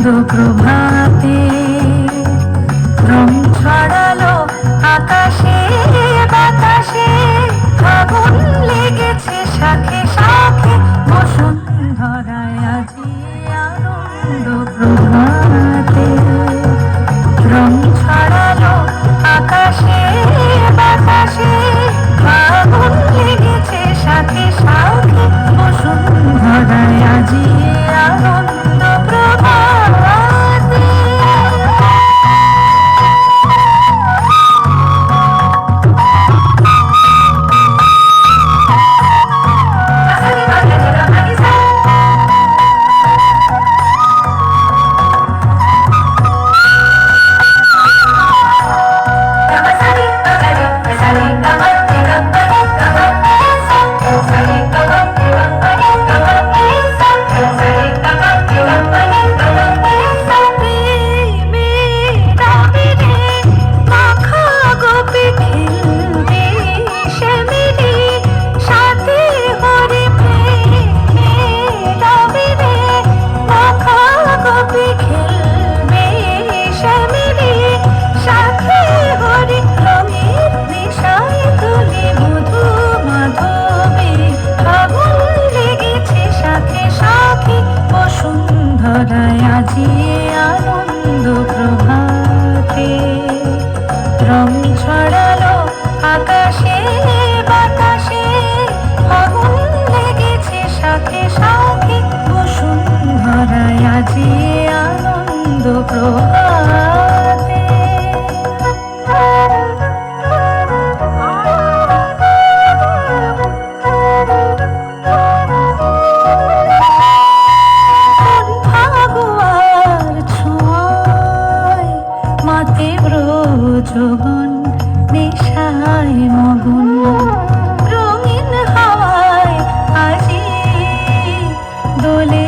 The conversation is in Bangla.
প্রভাতে রং ছড়ালো আকাশে বাতাসে, আগুন লেগেছে শাখে শাখে বসুন্ধরায় আজি আনন্দ প্রভাতে। রং ছড়ালো আকাশে বাতাসে, আগুন লেগেছে শাখে শাখে বসুন্ধরায় আজি আনন্দ প্রভাতে। আজি আনন্দ প্রভাতে রং ছড়ালো আকাশে বাতাসে, আগুন লেগেছে শাখে শাখে বসুন্ধরায় আজি আনন্দ প্রভাতে। যোগন নেশায় মগন রঙিন হাওয়ায় আজি দোলে